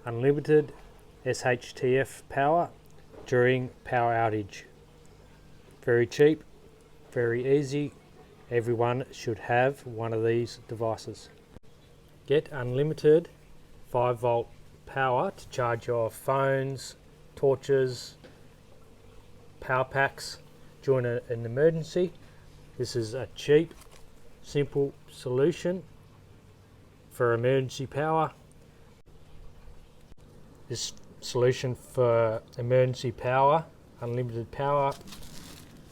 unlimited SHTF power during power outage. Very cheap, very easy. Everyone should have one of these devices. Get unlimited 5-volt power to charge your phones, torches, power packs during an emergency. This is a cheap, simple solution for emergency power. This solution for emergency power, unlimited power,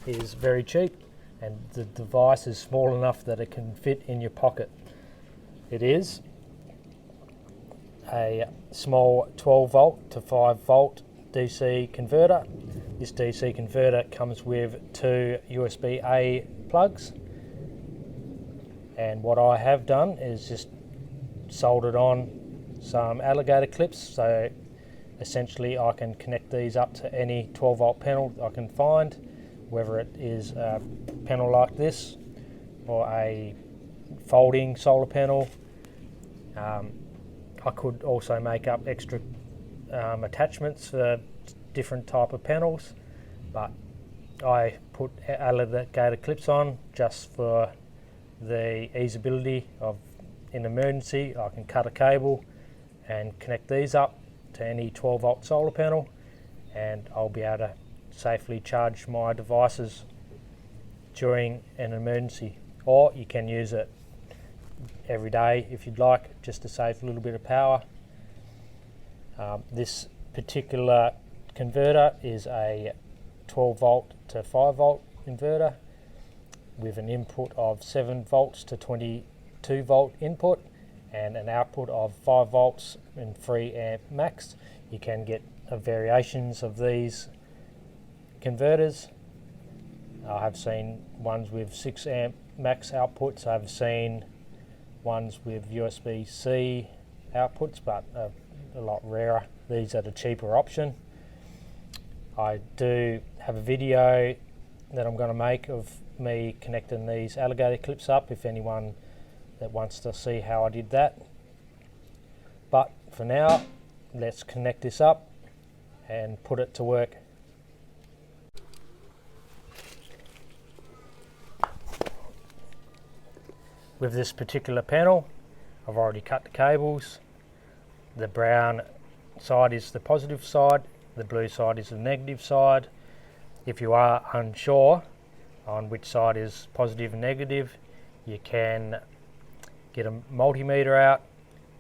is very cheap, and the device is small enough that it can fit in your pocket. It is a small 12 volt to 5 volt DC converter. This DC converter comes with 2 USB-A plugs, and what I have done is just soldered on some alligator clips, so essentially I can connect these up to any 12 volt panel I can find, whether it is a panel like this or a folding solar panel. I could also make up extra attachments for different type of panels, but I put alligator clips on just for the easeability of in emergency. I can cut a cable and connect these up to any 12 volt solar panel, and I'll be able to safely charge my devices during an emergency. Or you can use it every day if you'd like, just to save a little bit of power. This particular converter is a 12 volt to 5 volt inverter with an input of 7 volts to 22 volt input and an output of 5 volts and 3 amp max. You can get variations of these converters. I have seen ones with 6 amp max outputs. I've seen ones with USB-C outputs, but a lot rarer. These are the cheaper option. I do have a video that I'm going to make of me connecting these alligator clips up, if anyone that wants to see how I did that. But for now, let's connect this up and put it to work. With this particular panel, I've already cut the cables. The brown side is the positive side, the blue side is the negative side. If you are unsure on which side is positive and negative, you can get a multimeter out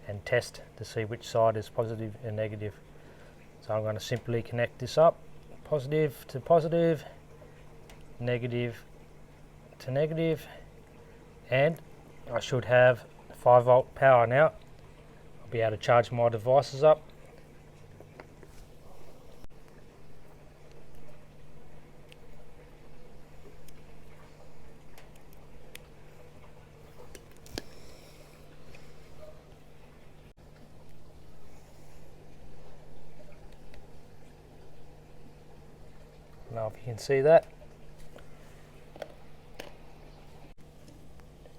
and test to see which side is positive and negative. So I'm going to simply connect this up, positive to positive, negative to negative, and I should have 5 volt power now. I'll be able to charge my devices up. Now if you can see that.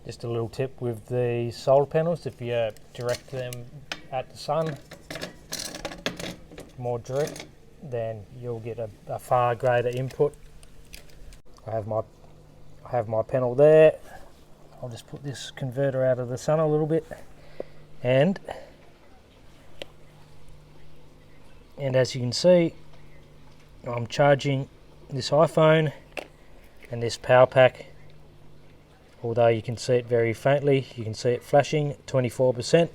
Just a little tip with the solar panels, if you direct them at the sun more direct, then you'll get a far greater input. I have my panel there. I'll just put this converter out of the sun a little bit, and as you can see, I'm charging this iPhone and this power pack. Although you can see it very faintly, you can see it flashing 24%.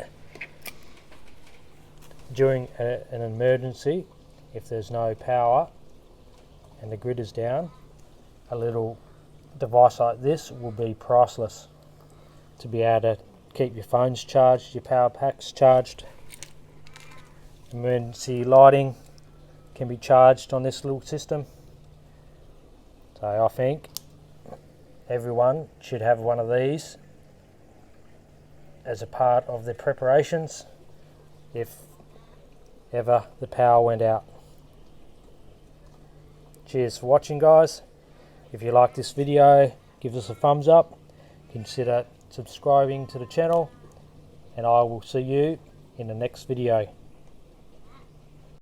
During an emergency, if there's no power and the grid is down, a little device like this will be priceless to be able to keep your phones charged, your power packs charged. Emergency lighting can be charged on this little system. So I think everyone should have one of these as a part of their preparations if ever the power went out. Cheers for watching, guys. If you like this video, give us a thumbs up, consider subscribing to the channel, and I will see you in the next video.